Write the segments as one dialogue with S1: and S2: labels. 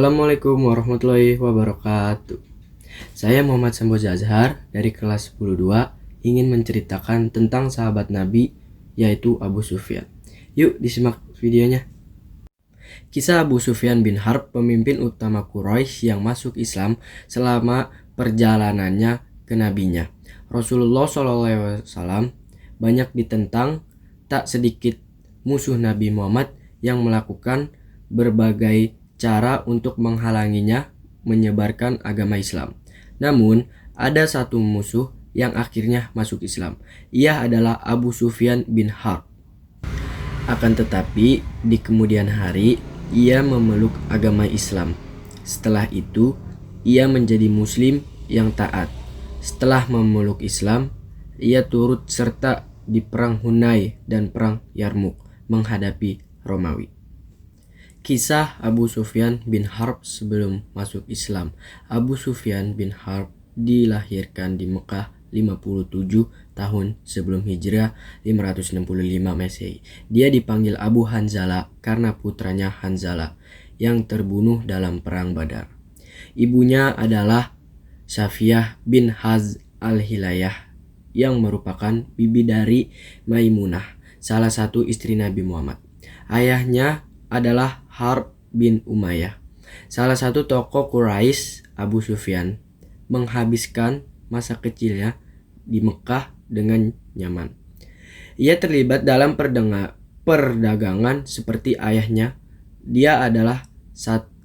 S1: Assalamualaikum warahmatullahi wabarakatuh. Saya Muhammad Samboza Azhar dari kelas 10-2 ingin menceritakan tentang sahabat Nabi yaitu Abu Sufyan. Yuk disimak videonya. Kisah Abu Sufyan bin Harb, pemimpin utama Quraisy yang masuk Islam selama perjalanannya ke nabinya. Rasulullah SAW banyak ditentang, tak sedikit musuh Nabi Muhammad yang melakukan berbagai cara untuk menghalanginya menyebarkan agama Islam. Namun, ada satu musuh yang akhirnya masuk Islam. Ia adalah Abu Sufyan bin Harb. Akan tetapi, di kemudian hari, ia memeluk agama Islam. Setelah itu, ia menjadi muslim yang taat. Setelah memeluk Islam, ia turut serta di perang Hunay dan perang Yarmuk menghadapi Romawi. Kisah Abu Sufyan bin Harb sebelum masuk Islam. Abu Sufyan bin Harb dilahirkan di Mekah 57 tahun sebelum Hijrah 565 Masehi. Dia dipanggil Abu Hanzalah karena putranya Hanzalah yang terbunuh dalam perang Badar. Ibunya adalah Safiyah bin Haz al-Hilayah yang merupakan bibi dari Maimunah, salah satu istri Nabi Muhammad. Ayahnya adalah Harb bin Umayyah, salah satu tokoh Quraisy. Abu Sufyan menghabiskan masa kecilnya di Mekah dengan nyaman. Ia terlibat dalam perdagangan seperti ayahnya. Dia adalah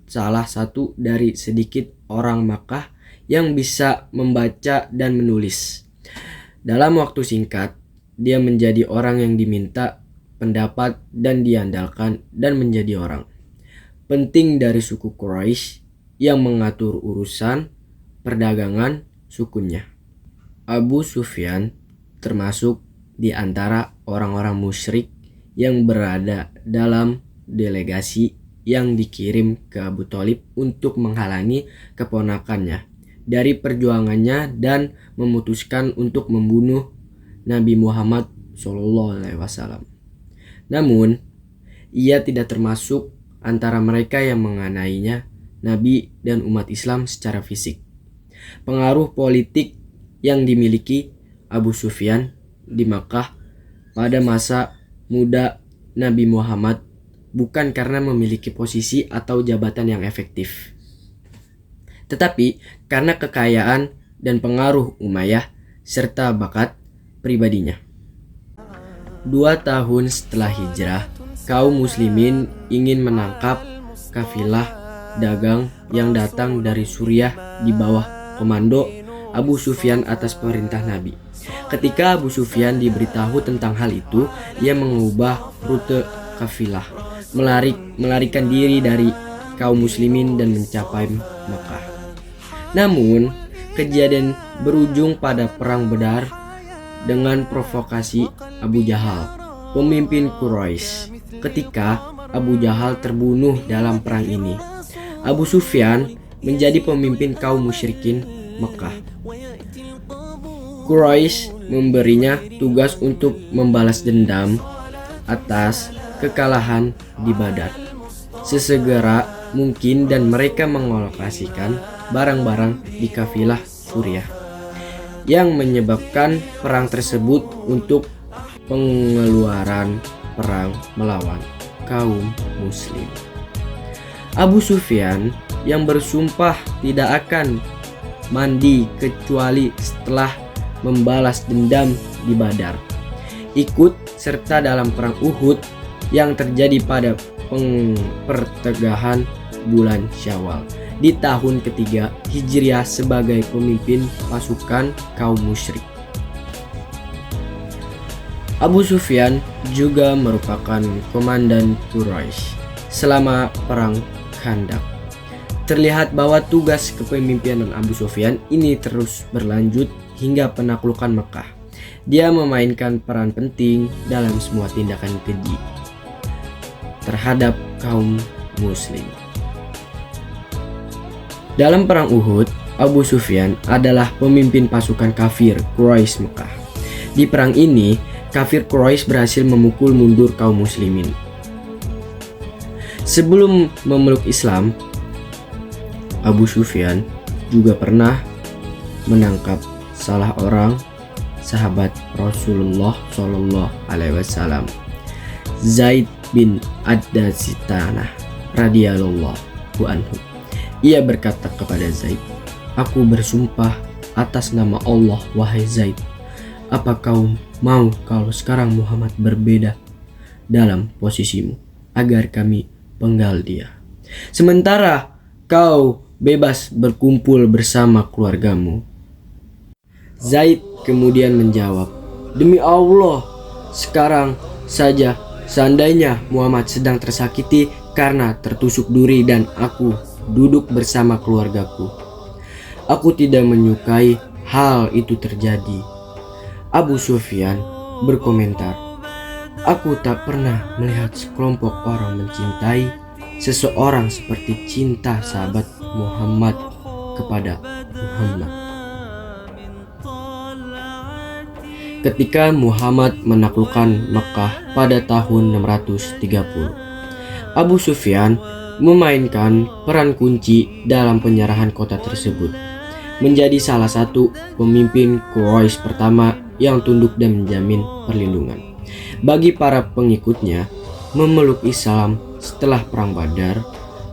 S1: salah satu dari sedikit orang Makkah yang bisa membaca dan menulis. Dalam waktu singkat, dia menjadi orang yang diminta pendapat dan diandalkan dan menjadi orang penting dari suku Quraisy yang mengatur urusan perdagangan sukunya. Abu Sufyan termasuk di antara orang-orang musyrik yang berada dalam delegasi yang dikirim ke Abu Thalib untuk menghalangi keponakannya dari perjuangannya dan memutuskan untuk membunuh Nabi Muhammad SAW. Namun, ia tidak termasuk antara mereka yang menganiaya Nabi dan umat Islam secara fisik. Pengaruh politik yang dimiliki Abu Sufyan di Makkah pada masa muda Nabi Muhammad bukan karena memiliki posisi atau jabatan yang efektif, tetapi karena kekayaan dan pengaruh Umayyah serta bakat pribadinya. 2 tahun setelah hijrah, kaum muslimin ingin menangkap kafilah dagang yang datang dari Suriah di bawah komando Abu Sufyan atas perintah Nabi. Ketika Abu Sufyan diberitahu tentang hal itu, ia mengubah rute kafilah, melarikan diri dari kaum muslimin dan mencapai Mekah. Namun, kejadian berujung pada perang Badar dengan provokasi Abu Jahal, pemimpin Quraisy. Ketika Abu Jahal terbunuh dalam perang ini, Abu Sufyan menjadi pemimpin kaum musyrikin Mekah. Quraisy memberinya tugas untuk membalas dendam atas kekalahan di Badar sesegera mungkin dan mereka mengalokasikan barang-barang di kafilah Suriah yang menyebabkan perang tersebut untuk pengeluaran perang melawan kaum muslim. Abu Sufyan yang bersumpah tidak akan mandi kecuali setelah membalas dendam di Badar, ikut serta dalam perang Uhud yang terjadi pada pertengahan bulan Syawal di tahun ketiga Hijriah sebagai pemimpin pasukan kaum musyrik. Abu Sufyan juga merupakan komandan Quraisy selama perang Khandaq. Terlihat bahwa tugas kepemimpinan Abu Sufyan ini terus berlanjut hingga penaklukan Mekah. Dia memainkan peran penting dalam semua tindakan keji terhadap kaum muslim. Dalam perang Uhud, Abu Sufyan adalah pemimpin pasukan kafir Quraisy Mekah. Di perang ini, kafir Quraisy berhasil memukul mundur kaum muslimin. Sebelum memeluk Islam, Abu Sufyan juga pernah menangkap salah orang sahabat Rasulullah Shallallahu Alaihi Wasallam, Zaid bin Ad-Dazitanah radhiyallahu anhu. Ia berkata kepada Zaid, "Aku bersumpah atas nama Allah, wahai Zaid, apa kau mau kalau sekarang Muhammad berbeda dalam posisimu, agar kami penggal dia, sementara kau bebas berkumpul bersama keluargamu?" Zaid kemudian menjawab, "Demi Allah, sekarang saja seandainya Muhammad sedang tersakiti karena tertusuk duri dan aku duduk bersama keluargaku, aku tidak menyukai hal itu terjadi." Abu Sufyan berkomentar, "Aku tak pernah melihat sekelompok orang mencintai seseorang seperti cinta sahabat Muhammad kepada Muhammad." Ketika Muhammad menaklukkan Makkah pada tahun 630, Abu Sufyan memainkan peran kunci dalam penyerahan kota tersebut, menjadi salah satu pemimpin Quraisy pertama yang tunduk dan menjamin perlindungan bagi para pengikutnya memeluk Islam. Setelah Perang Badar,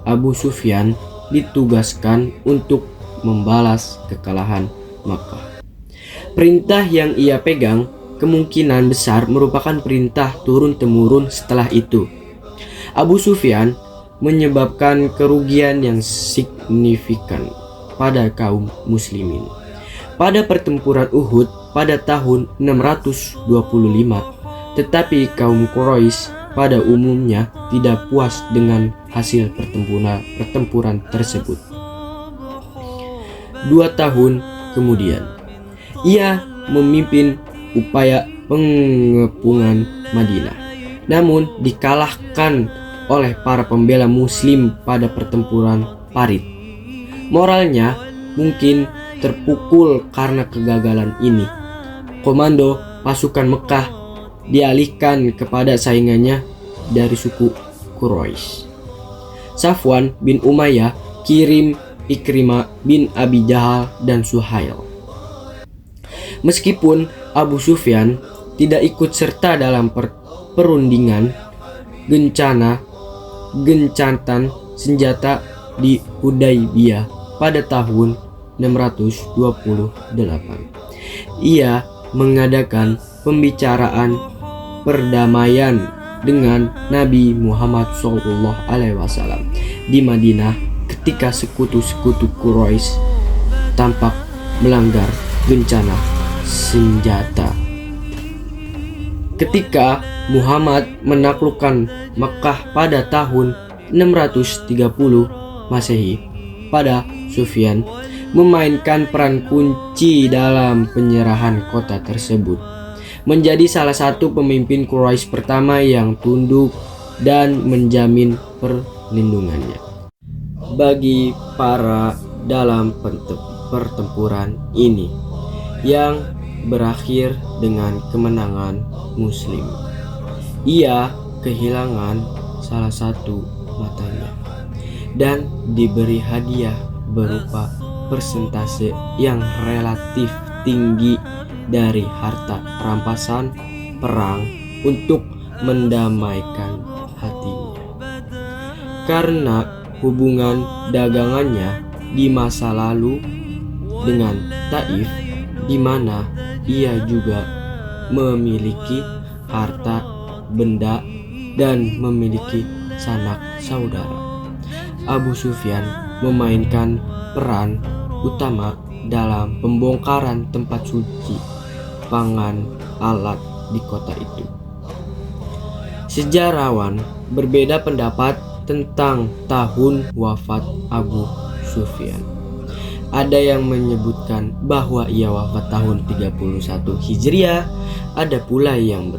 S1: Abu Sufyan ditugaskan untuk membalas kekalahan Makkah. Perintah yang ia pegang kemungkinan besar merupakan perintah turun-temurun setelah itu. Abu Sufyan menyebabkan kerugian yang signifikan pada kaum muslimin. Pada pertempuran Uhud pada tahun 625, tetapi kaum Quraisy pada umumnya tidak puas dengan hasil pertempuran tersebut. 2 tahun kemudian, ia memimpin upaya pengepungan Madinah, namun dikalahkan oleh para pembela muslim pada pertempuran Parit. Moralnya mungkin terpukul karena kegagalan ini. Komando pasukan Mekah dialihkan kepada saingannya dari suku Quraisy. Safwan bin Umayyah kirim Ikrimah bin Abi Jahal dan Suhail. Meskipun Abu Sufyan tidak ikut serta dalam perundingan gencatan senjata di Hudaybiyah pada tahun 628, ia mengadakan pembicaraan perdamaian dengan Nabi Muhammad SAW di Madinah ketika sekutu-sekutu Quraisy tampak melanggar gencatan senjata. Ketika Muhammad menaklukkan Makkah pada tahun 630 Masehi, pada Sufyan memainkan peran kunci dalam penyerahan kota tersebut, menjadi salah satu pemimpin Quraisy pertama yang tunduk dan menjamin perlindungannya bagi para dalam pertempuran ini yang berakhir dengan kemenangan Muslim. Ia kehilangan salah satu matanya dan diberi hadiah berupa persentase yang relatif tinggi dari harta rampasan perang untuk mendamaikan hatinya. Karena hubungan dagangannya di masa lalu dengan Taif, di mana ia juga memiliki harta benda dan memiliki sanak saudara, Abu Sufyan memainkan peran utama dalam pembongkaran tempat suci, pangan, alat di kota itu. Sejarawan berbeda pendapat tentang tahun wafat Abu Sufyan. Ada yang menyebutkan bahwa ia wafat tahun 31 Hijriah, ada pula yang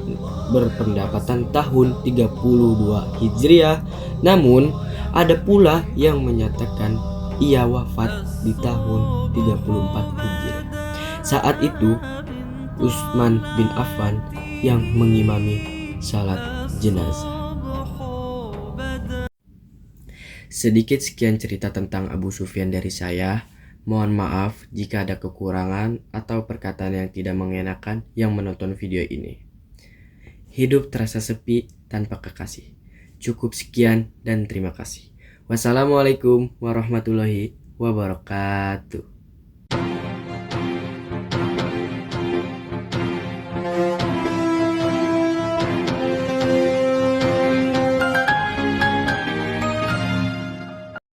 S1: berpendapatan tahun 32 Hijriah, namun ada pula yang menyatakan ia wafat di tahun 34 Hijriah. Saat itu Utsman bin Affan yang mengimami salat jenazah. Sedikit sekian cerita tentang Abu Sufyan dari saya. Mohon maaf jika ada kekurangan atau perkataan yang tidak mengenakan yang menonton video ini. Hidup terasa sepi tanpa kekasih. Cukup sekian dan terima kasih. Wassalamualaikum warahmatullahi wabarakatuh.